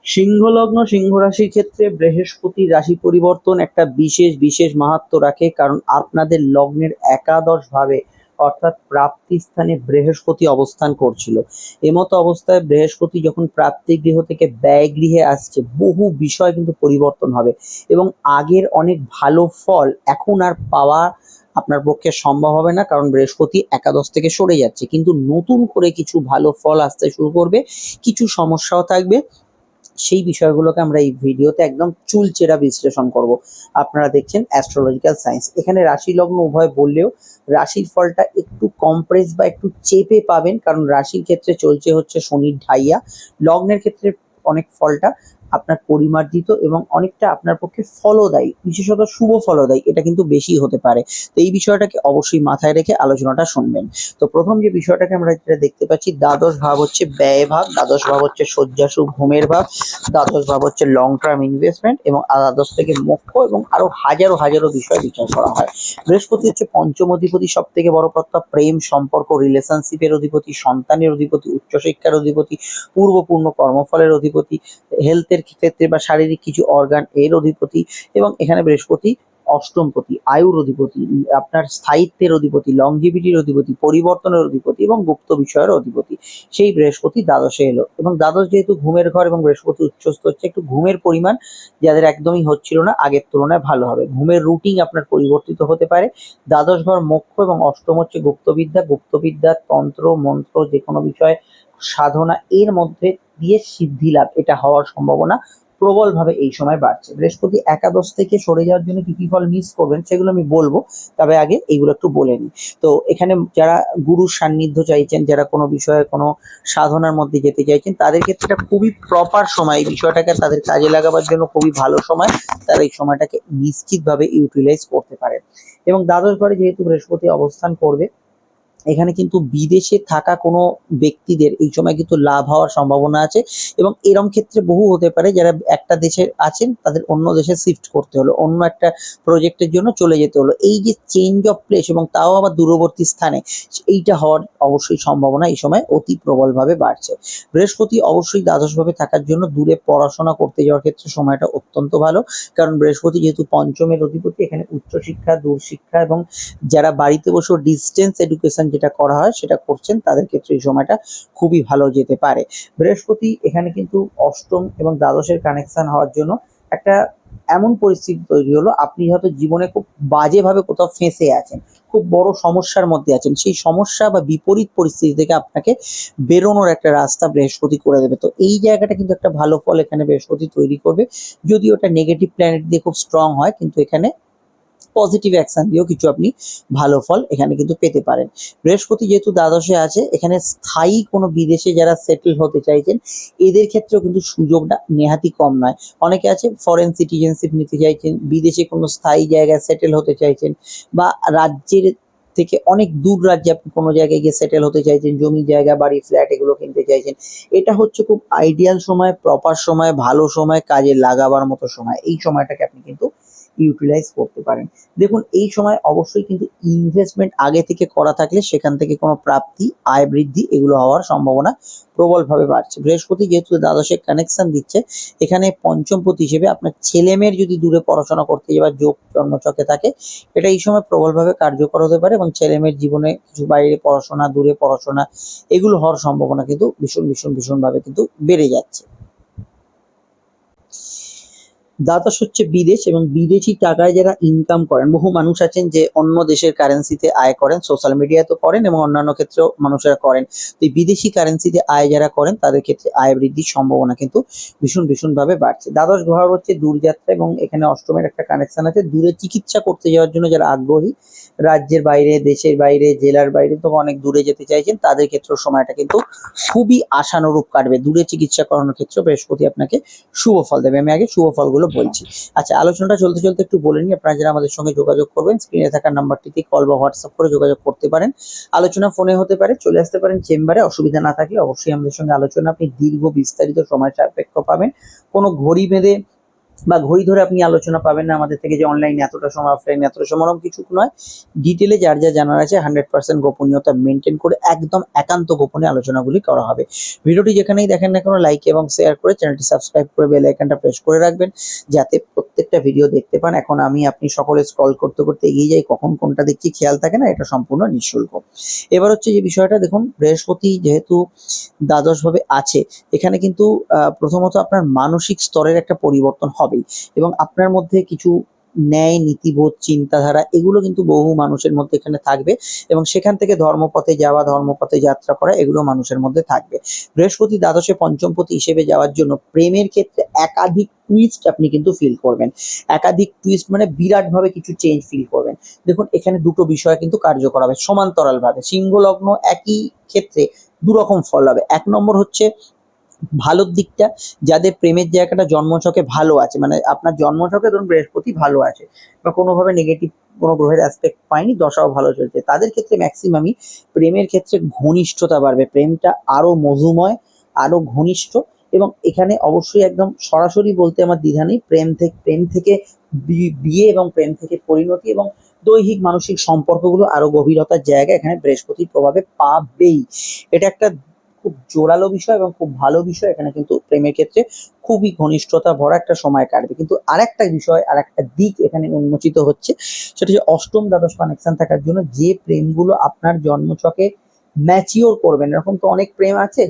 সিংহলগ্ন সিংহ রাশির ক্ষেত্রে বৃহস্পতির রাশি পরিবর্তন একটা বিশেষ বিশেষ মাহাত্ম্য রাখে, কারণ আপনাদের লগ্নের একাদশ ভাবে অর্থাৎ প্রাপ্তি স্থানে বৃহস্পতি অবস্থান করছিল। এমতো অবস্থায় বৃহস্পতি যখন প্রাপ্তি গৃহ থেকে ব্যয় গৃহে আসছে, বহু বিষয় কিন্তু পরিবর্তন হবে এবং আগের অনেক ভালো ফল এখন আর পাওয়া আপনার পক্ষে সম্ভব হবে না, কারণ বৃহস্পতি একাদশ থেকে সরে যাচ্ছে। কিন্তু নতুন করে কিছু ভালো ফল আসতে শুরু করবে, কিছু সমস্যাও থাকবে। সেই বিষয়গুলোকে আমরা এই ভিডিওতে একদম চুলচেরা বিশ্লেষণ করব। আপনারা দেখছেন অ্যাস্ট্রোলজিক্যাল সায়েন্স। এখানে রাশি লগ্ন উভয় বললেও রাশির ফলটা একটু কম্প্রেস বা একটু চেপে পাবেন, কারণ রাশির ক্ষেত্রে চলছে হচ্ছে শনির ঢাইয়া। লগ্নের ক্ষেত্রে অনেক ফলটা আপনার পরিমার্জিত এবং অনেকটা আপনার পক্ষে ফলদায়ী, বিশেষত শুভ ফলদায়ী, এটা কিন্তু বেশি হতে পারে। তো এই বিষয়টাকে অবশ্যই মাথায় রেখে আলোচনাটা শুনবেন। তো প্রথম যে বিষয়টাকে আমরা যেটা দেখতে পাচ্ছি, দ্বাদশ ভাব হচ্ছে ব্যয় ভাব, দ্বাদশ ভাব হচ্ছে শয্যাসু ঘুমের ভাব, দ্বাদশ ভাব হচ্ছে লং টার্ম ইনভেস্টমেন্ট এবং দ্বাদশ থেকে মোক্ষ এবং আরো হাজারো হাজারো বিষয় বিচার করা হয়। বৃহস্পতি হচ্ছে পঞ্চম অধিপতি, সব থেকে বড় কথা প্রেম সম্পর্ক রিলেশনশিপের অধিপতি, সন্তানের অধিপতি, উচ্চশিক্ষার অধিপতি, পূর্বপূর্ণ কর্মফলের অধিপতি, হেলথের ক্ষেত্রে বা শারীরিক কিছু অর্গান এর অধিপতি। এবং এখানে বৃহস্পতি অষ্টমপতি, আয়ুর অধিপতি, আপনার স্থায়িত্বের অধিপতি, লংজিভিটির অধিপতি, পরিবর্তনের অধিপতি এবং গুপ্ত বিষয়ের অধিপতি। সেই বৃহস্পতি দ্বাদশে এলো এবং দ্বাদশ যেহেতু ঘুমের ঘর এবং বৃহস্পতি উচ্চস্থ হচ্ছে, একটু ঘুমের পরিমাণ যাদের একদমই হচ্ছিল না আগের তুলনায় ভালো হবে। ঘুমের রুটিন আপনার পরিবর্তিত হতে পারে। দ্বাদশ ঘর মোক্ষ এবং অষ্টম হচ্ছে গুপ্তবিদ্যা। গুপ্তবিদ্যা, তন্ত্র মন্ত্র, যে কোনো বিষয়ে সাধনা এর মধ্যে দিয়ে সিদ্ধি লাভ, এটা হওয়ার সম্ভাবনা প্রবলভাবে এই সময় বাড়ছে। বৃহস্পতি একাদশ থেকে সরে যাওয়ার জন্য কি কি ফল মিস করবেন সেগুলো আমি বলবো, তবে আগে এইগুলো একটু বলে নিই। তো এখানে যারা গুরুর সান্নিধ্য চাইছেন, যারা কোনো বিষয়ে কোনো সাধনার মধ্যে যেতে চাইছেন, তাদের ক্ষেত্রে এটা খুবই প্রপার সময়, এই বিষয়টাকে তাদের কাজে লাগাবার জন্য খুবই ভালো সময়। তারা এই সময়টাকে নিশ্চিতভাবে ইউটিলাইজ করতে পারে। এবং দ্বাদশ ঘরে যেহেতু বৃহস্পতি অবস্থান করবে, এখানে কিন্তু বিদেশে থাকা কোনো ব্যক্তিদের এই সময় কিন্তু লাভ হওয়ার সম্ভাবনা আছে। এবং এরম ক্ষেত্রে বহু হতে পারে যারা একটা দেশে আছেন তাদের অন্য দেশে শিফট করতে হলো, অন্য একটা প্রজেক্টের জন্য চলে যেতে হলো। এই যে চেঞ্জ অফ প্লেস এবং তাও আবার দূরবর্তী স্থানে, এইটা হওয়ার অবশ্যই সম্ভাবনা এই সময় অতি প্রবলভাবে বাড়ছে। বৃহস্পতি অবশ্যই দ্বাদশভাবে থাকার জন্য দূরে পড়াশোনা করতে যাওয়ার ক্ষেত্রে সময়টা অত্যন্ত ভালো, কারণ বৃহস্পতি যেহেতু পঞ্চমের অধিপতি, এখানে উচ্চশিক্ষা, দূরশিক্ষা এবং যারা বাড়িতে বসেও ডিস্টেন্স এডুকেশন যেটা করা হয় সেটা করছেন, তাদের ক্ষেত্রে এই সময়টা খুবই ভালো যেতে পারে। বৃহস্পতি এখানে কিন্তু অষ্টম এবং দ্বাদশের কানেকশন হওয়ার জন্য একটা এমন পরিস্থিতি তৈরি হলো, আপনি হয়তো জীবনে খুব বাজেভাবে কোথাও ফেঁসে আছেন, খুব বড় সমস্যার মধ্যে আছেন, সেই সমস্যা বা বিপরীত পরিস্থিতি থেকে আপনাকে বেরোনোর একটা রাস্তা বৃহস্পতি করে দেবে। তো এই জায়গাটা কিন্তু একটা ভালো ফল এখানে বৃহস্পতি তৈরি করবে। যদি ওটা নেগেটিভ প্ল্যানেট দিয়ে খুব স্ট্রং হয়, কিন্তু এখানে পজিটিভ অ্যাকশন দিয়েও কিছু আপনি ভালো ফল এখানে কিন্তু পেতে পারেন। বৃহস্পতি যেহেতু দ্বাদশে আছে, এখানে স্থায়ী কোনো বিদেশে যারা সেটেল হতে চাইছেন, এদের ক্ষেত্রেও কিন্তু সুযোগটা নেহাতি কম নয়। অনেকে আছে ফরেন সিটিজেনশিপ নিতে চাইছেন, বিদেশে কোনো স্থায়ী জায়গায় সেটেল হতে চাইছেন, বা রাজ্যের থেকে অনেক দূর রাজ্যে আপনি কোনো জায়গায় গিয়ে সেটেল হতে চাইছেন, জমি জায়গা বাড়ি ফ্ল্যাট এগুলো কিনতে চাইছেন। এটা হচ্ছে খুব আইডিয়াল সময়, প্রপার সময়, ভালো সময়, কাজে লাগাবার মতো সময়। এই সময়টাকে আপনি কিন্তু ইউটিলাইজ করতে পারেন। দেখুন এই সময় অবশ্যই কিন্তু ইনভেস্টমেন্ট আগে থেকে করা থাকলে সেখান থেকে কোনো প্রাপ্তি, আয় বৃদ্ধি এগুলো হওয়ার সম্ভাবনা প্রবলভাবে বাড়ছে। বৃহস্পতি যেহেতু দ্বাদশে কানেকশন দিচ্ছে, এখানে পঞ্চমপতি হিসেবে আপনার ছেলে মেয়ের যদি দূরে পড়াশোনা করতে যাওয়ার যোগ জন্মছকে থাকে, এটা এই সময় প্রবলভাবে কার্যকর হতে পারে এবং ছেলে মেয়ের জীবনে কিছু বাইরে পড়াশোনা, দূরে পড়াশোনা এগুলো হওয়ার সম্ভাবনা কিন্তু ভীষণ ভীষণ ভীষণভাবে কিন্তু বেড়ে যাচ্ছে। দ্বাদশ হচ্ছে বিদেশ এবং বিদেশি টাকায় যারা ইনকাম করেন, বহু মানুষ আছেন যে অন্য দেশের কারেন্সিতে আয় করেন, সোশ্যাল মিডিয়ায় তো করেন এবং অন্যান্য ক্ষেত্রেও মানুষেরা করেন। তো এই বিদেশি কারেন্সিতে আয় যারা করেন তাদের ক্ষেত্রে আয় বৃদ্ধির সম্ভাবনা কিন্তু ভীষণ ভীষণভাবে বাড়ছে। দ্বাদশ ঘর হচ্ছে দূরযাত্রা এবং এখানে অষ্টমের একটা কানেকশন আছে। দূরে চিকিৎসা করতে যাওয়ার জন্য যারা আগ্রহী, রাজ্যের বাইরে, দেশের বাইরে, জেলার বাইরে তো অনেক দূরে যেতে চাইছেন, তাদের ক্ষেত্রেও সময়টা কিন্তু খুবই আশানুরূপ কাটবে। দূরে চিকিৎসা করানোর ক্ষেত্রে বৃহস্পতি আপনাকে শুভ ফল দেবে। আমি আগে শুভ ফলগুলো বলছি। আচ্ছা, আলোচনাটা চলতে চলতে একটু বলে নিই, আপনারা যারা আমাদের সঙ্গে যোগাযোগ করবেন স্ক্রিনে থাকা নাম্বারটিতে কল বা হোয়াটসঅ্যাপ করে যোগাযোগ করতে পারেন। আলোচনা ফোনে হতে পারে, চলে আসতে পারেন চেম্বারে, অসুবিধা না থাকলে অবশ্যই আমাদের সঙ্গে আলোচনা আপনি দীর্ঘ বিস্তারিত সময় সাপেক্ষ পাবেন। কোনো ঘড়ি বেঁধে বা ঘড়ি ধরে আপনি আলোচনা পাবেন না আমাদের থেকে যে অনলাইন এতটা সময়, অফলাইন এতটা সময়, ওরকম কিছু নয়। ডিটেলে যার যা জানার আছে 100% গোপনীয়তা মেনটেন করে একদম একান্ত গোপনে আলোচনাগুলি করা হবে। ভিডিওটি যেখানেই দেখেন না কেন লাইক এবং শেয়ার করে চ্যানেলটি সাবস্ক্রাইব করে বেল আইকনটা প্রেস করে রাখবেন, যাতে প্রত্যেকটা ভিডিও দেখতে পান। এখন আমি আপনি সকলে স্ক্রল করতে করতে এগিয়ে যাই, কখন কোনটা দেখছি খেয়াল থাকে না, এটা সম্পূর্ণ নিঃশুল্ক। এবার হচ্ছে যে বিষয়টা দেখুন, বৃহস্পতি যেহেতু দ্বাদশ ভাবে আছে, এখানে কিন্তু প্রথমত আপনার মানসিক স্তরের একটা পরিবর্তন হবেই, এবং আপনার মধ্যে কিছু ন্যায় নীতিবোধ চিন্তাধারা এগুলো কিন্তু বহু মানুষের মধ্যে এখানে থাকবে, এবং সেখান থেকে ধর্মপথে যাওয়া, ধর্মপথে যাত্রা করা এগুলো মানুষের মধ্যে থাকবে। বৃহস্পতি দ্বাদশে পঞ্চমপতি হিসেবে যাওয়ার জন্য প্রেমের ক্ষেত্রে একাধিক টুইস্ট আপনি কিন্তু ফিল করবেন। একাধিক টুইস্ট মানে বিরাট ভাবে কিছু চেঞ্জ ফিল করবেন। দেখুন এখানে দুটো বিষয় কিন্তু কার্যকর হবে সমান্তরাল ভাবে। সিংহ লগ্ন একই ক্ষেত্রে দুরকম ফল হবে। এক নম্বর হচ্ছে ভালোর দিকটা, যাদের প্রেমের জায়গাটা জন্মছকে ভালো আছে, মানে আপনার জন্মছকে ধরুন বৃহস্পতি ভালো আছে বা কোনোভাবে নেগেটিভ কোনো গ্রহের অ্যাসপেক্ট পায়নি, দশাও ভালো চলছে, তাদের ক্ষেত্রে ম্যাক্সিমামই প্রেমের ক্ষেত্রে ঘনিষ্ঠতা বাড়বে, প্রেমটা আরো মধুময়, আরো ঘনিষ্ঠ। এবং এখানে অবশ্যই একদম সরাসরি বলতে আমার দ্বিধা নেই, প্রেম থেকে বিয়ে এবং প্রেম থেকে পরিণতি এবং দৈহিক মানসিক সম্পর্কগুলো আরো গভীরতার জায়গা এখানে বৃহস্পতির প্রভাবে পাবেই। এটা একটা খুব জোরালো বিষয় এবং খুব ভালো বিষয়। এখানে কিন্তু প্রেমের ক্ষেত্রে খুবই ঘনিষ্ঠতা ভরা একটা সময় কাটবে। কিন্তু আরেকটা বিষয়, আরেকটা দিক এখানে উন্মোচিত হচ্ছে, সেটা হচ্ছে অষ্টম দ্বাদশ কানেকশন থাকার জন্য যে প্রেমগুলো আপনার জন্মছকে ম্যাচিওর করবেন, এরকম তো অনেক প্রেম আছে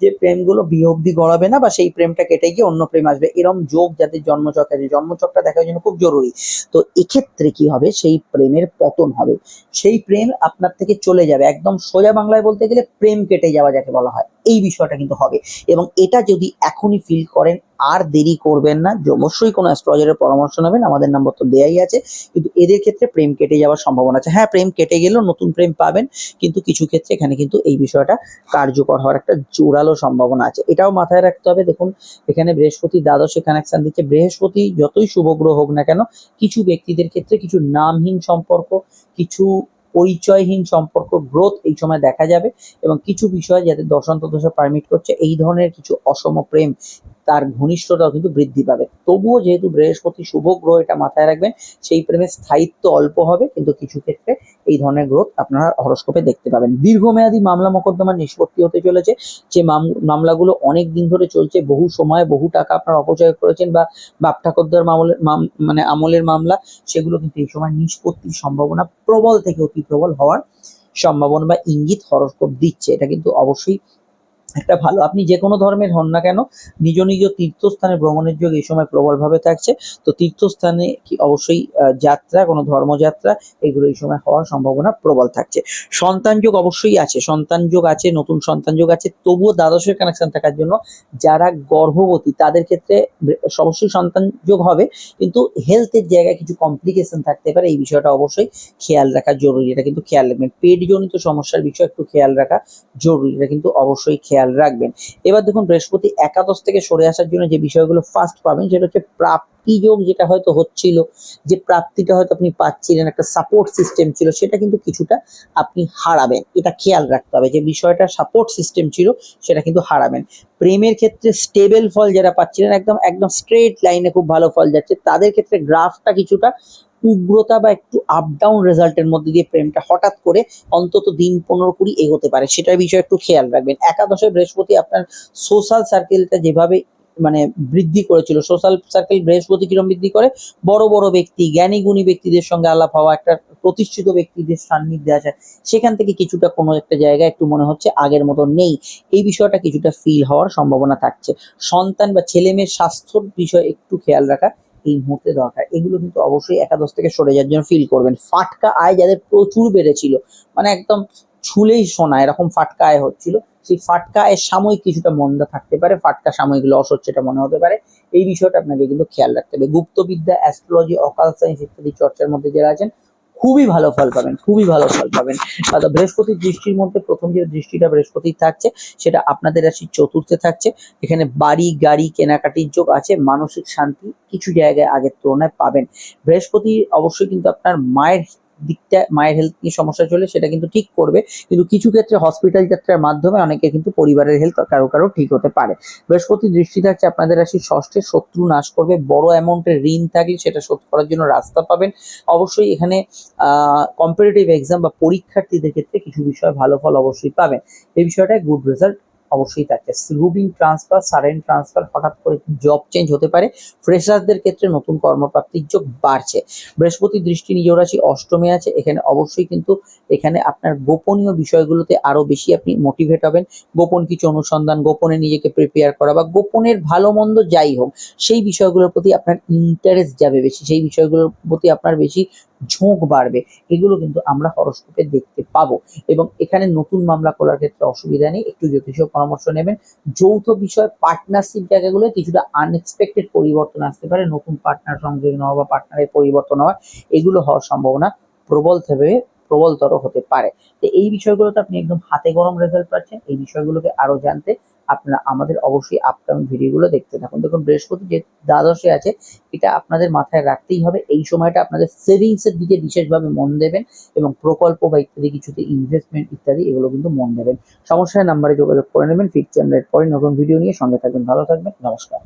যে প্রেমগুলো বিয়ে অব্দি গড়াবে না বা সেই প্রেমটা কেটে গিয়ে অন্য প্রেম আসবে, এরম যোগ যাদের জন্মছক আছে, জন্মছকটা দেখার জন্য খুব জরুরি। তো এক্ষেত্রে কি হবে, সেই প্রেমের পতন হবে, সেই প্রেম আপনার থেকে চলে যাবে, একদম সোজা বাংলায় বলতে গেলে প্রেম কেটে যাওয়া যাকে বলা হয়, এই বিষয়টা কিন্তু হবে। এবং এটা যদি এখনই ফিল করেন, আর দেরি করবেন না, যে অবশ্যই কোনো অ্যাস্ট্রোলজারের পরামর্শ নেবেন, আমাদের নাম্বার তো দেয়াই আছে। কিন্তু এদের ক্ষেত্রে প্রেম কেটে যাওয়ার সম্ভাবনা আছে। হ্যাঁ, প্রেম কেটে গেলেও নতুন প্রেম পাবেন, কিন্তু কিছু ক্ষেত্রে এখানে কিন্তু এই বিষয়টা কার্যকর হওয়ার একটা জোরালো সম্ভাবনা আছে, এটাও মাথায় রাখতে হবে। দেখুন এখানে বৃহস্পতি দ্বাদশে কানেকশন দিচ্ছে, বৃহস্পতি যতই শুভ গ্রহ হোক না কেন, কিছু ব্যক্তিদের ক্ষেত্রে কিছু নামহীন সম্পর্ক, কিছু পরিচয়হীন সম্পর্ক গ্রোথ এই সময় দেখা যাবে, এবং কিছু বিষয় যাদের দশা পারমিট করছে এই ধরনের কিছু অসম প্রেম, তার ঘনিষ্ঠতাও কিন্তু বৃদ্ধি পাবে। তবুও যেহেতু বৃহস্পতি শুভ গ্রহ, এটা মাথায় রাখবেন, সেই প্রেমের স্থায়িত্ব অল্প হবে, কিন্তু কিছু ক্ষেত্রে এই ধরনের গ্রোথ আপনারা হরোস্কোপে দেখতে পাবেন। দীর্ঘমেয়াদী মামলা মোকদ্দমার নিষ্পত্তি হতে চলেছে, যে মামলাগুলো অনেক দিন ধরে চলছে, বহু সময় বহু টাকা আপনারা অপচয় করেছেন, বা বাপ ঠাকুরদার মানে আমলের মামলা, সেগুলো কিন্তু এই সময় নিষ্পত্তির সম্ভাবনা প্রবল থেকে অতি প্রবল হওয়ার সম্ভাবনা বা ইঙ্গিত হরোস্কোপ দিচ্ছে। এটা কিন্তু অবশ্যই একটা ভালো। আপনি যে কোনো ধর্মের হন না কেন, নিজ নিজ তীর্থস্থানে ভ্রমণের যোগ এই সময় প্রবলভাবে থাকছে। তো তীর্থস্থানে কি অবশ্যই যাত্রা, কোনো ধর্মযাত্রা এগুলো এই সময় হওয়ার সম্ভাবনা প্রবল থাকছে। সন্তান যোগ অবশ্যই আছে, সন্তান যোগ আছে, নতুন সন্তান যোগ আছে। তবুও দ্বাদশের কানেকশন থাকার জন্য যারা গর্ভবতী তাদের ক্ষেত্রে অবশ্যই সন্তান যোগ হবে, কিন্তু হেলথের জায়গায় কিছু কমপ্লিকেশন থাকতে পারে, এই বিষয়টা অবশ্যই খেয়াল রাখা জরুরি। এটা কিন্তু খেয়াল রাখবেন, পেটজনিত সমস্যার বিষয় একটু খেয়াল রাখা জরুরি, এটা কিন্তু অবশ্যই খেয়াল রাখবেন। এবার দেখুন বৃহস্পতি একাদশ থেকে সরে আসার জন্য যে বিষয়গুলো ফার্স্ট পাবেন, সেটা হচ্ছে প্রাপ্তি যোগ, যেটা হয়তো হচ্ছিল, যে প্রাপ্তিটা হয়তো আপনি পাচ্ছিলেন, একটা সাপোর্ট সিস্টেম ছিল, সেটা কিন্তু কিছুটা আপনি হারাবেন। এটা খেয়াল রাখতে হবে, যে বিষয়টা সাপোর্ট সিস্টেম ছিল সেটা কিন্তু হারাবেন। প্রেমের ক্ষেত্রে স্টেবল ফল যারা পাচ্ছিলেন, একদম একদম স্ট্রেট লাইনে খুব ভালো ফল যাচ্ছে, তাদের ক্ষেত্রে গ্রাফটা কিছুটা উগ্রতা বা একটু আপ ডাউন রেজাল্টের মধ্যে দিয়ে প্রেমটা হঠাৎ করে অন্তত দিন 15-20 এগোতে পারে, সেটার বিষয়ে একটু খেয়াল রাখবেন। একাদশে বৃহস্পতি আপনার সোশ্যাল সার্কেলটা যেভাবে মানে বৃদ্ধি করেছিল, সোশ্যাল সার্কেল বৃহস্পতি কিরকম বৃদ্ধি করে, বড় বড় ব্যক্তি, জ্ঞানী গুণী ব্যক্তিদের সঙ্গে আলাপ হওয়া, একটা প্রতিষ্ঠিত ব্যক্তিদের সান্নিধ্যে আসা, সেখান থেকে কিছুটা কোনো একটা জায়গায় একটু মনে হচ্ছে আগের মতো নেই, এই বিষয়টা কিছুটা ফিল হওয়ার সম্ভাবনা থাকছে। সন্তান বা ছেলে মেয়ের স্বাস্থ্যর বিষয়ে একটু খেয়াল রাখা এই মুহূর্তে দরকার, এগুলো কিন্তু অবশ্যই একাদশ থেকে সরে যাওয়ার জন্য ফিল করবেন। ফাটকা আয় যাদের প্রচুর বেড়েছিল, মানে একদম ছুলেই সোনা এরকম ফাটকা আয় হচ্ছিল, সেই ফাটকা আয়ের সাময়িক কিছুটা মন্দা থাকতে পারে, ফাটকা সাময়িক লস হচ্ছে এটা মনে হতে পারে, এই বিষয়টা আপনাকে কিন্তু খেয়াল রাখতে হবে। গুপ্তবিদ্যা, অ্যাস্ট্রোলজি, অকাল সায়েন্স ইত্যাদি চর্চার মধ্যে যারা আছেন খুবই ভালো ফল পাবেন, খুবই ভালো ফল পাবেন। বৃহস্পতির দৃষ্টির মধ্যে প্রথম যে দৃষ্টিটা বৃহস্পতির থাকছে, সেটা আপনাদের রাশির চতুর্থে থাকছে। এখানে বাড়ি গাড়ি কেনাকাটির যোগ আছে, মানসিক শান্তি কিছু জায়গায় আগের তুলনায় পাবেন। বৃহস্পতি অবশ্যই কিন্তু আপনার মায়ের দিকটা মায়ের হেলথ নিয়ে সমস্যা চলে সেটা কিন্তু ঠিক করবে, কিন্তু কিছু ক্ষেত্রে হসপিটাল যাত্রার মাধ্যমে অনেকে কিন্তু পরিবারের হেলথ কারো কারো ঠিক হতে পারে। বৃহস্পতি দৃষ্টি থাকছে আপনাদের রাশির ষষ্ঠে, শত্রু নাশ করবে, বড় অ্যামাউন্টের ঋণ থাকলে সেটা শোধ করার জন্য রাস্তা পাবেন। অবশ্যই এখানে কম্পিটিটিভ এক্সাম বা পরীক্ষার্থীদের ক্ষেত্রে কিছু বিষয়ে ভালো ফল অবশ্যই পাবেন। এই বিষয়টায় গুড রেজাল্ট অবশ্যই থাকছে। রুবিং ট্রান্সফার, সাডেন ট্রান্সফার, হঠাৎ করে জব চেঞ্জ হতে পারে। ফ্রেশারদের ক্ষেত্রে নতুন কর্মপ্রাপ্তির যোগ বাড়ছে। বৃহস্পতি দৃষ্টি নিজ রাশি অষ্টমে আছে, এখানে অবশ্যই কিন্তু এখানে আপনার গোপনীয় বিষয়গুলোতে আরো বেশি আপনি মোটিভেট হবেন। গোপন কিছু অনুসন্ধান, গোপনে নিজেকে প্রিপেয়ার করা বা গোপনের ভালো মন্দ যাই হোক, সেই বিষয়গুলোর প্রতি আপনার ইন্টারেস্ট যাবে বেশি, সেই বিষয়গুলোর প্রতি আপনার বেশি ঝোঁক বাড়বে। এগুলো কিন্তু আমরা হরোস্কোপে দেখতে পাবো। এবং এখানে নতুন মামলা করার ক্ষেত্রে অসুবিধা নেই, একটু জ্যোতিষীয় পরামর্শ নেবেন। যৌথ বিষয় পার্টনারশিপ জায়গাগুলো কিছুটা আনএক্সপেক্টেড পরিবর্তন আসতে পারে, নতুন পার্টনার সংযোজন হওয়া বা পার্টনারের পরিবর্তন হওয়া, এগুলো হওয়ার সম্ভাবনা প্রবল থেকে প্রবলতর হতে পারে। তো এই বিষয়গুলোতে আপনি একদম হাতে গরম রেজাল্ট পাচ্ছেন। এই বিষয়গুলোকে আরো জানতে আপনারা আমাদের অবশ্যই আপকামিং ভিডিওগুলো দেখতে থাকুন। দেখুন, বৃহস্পতি যে দ্বাদশে আছে, এটা আপনাদের মাথায় রাখতেই হবে। এই সময়টা আপনাদের সেভিংস এর দিকে বিশেষভাবে মন দেবেন এবং প্রকল্প বা ইত্যাদি কিছুতে ইনভেস্টমেন্ট ইত্যাদি এগুলো কিন্তু মন দেবেন। সমস্যায় নাম্বারে যোগাযোগ করে নেবেন। ফিক্সড চ্যানেলের পরে নতুন ভিডিও নিয়ে সঙ্গে থাকবেন, ভালো থাকবেন, নমস্কার।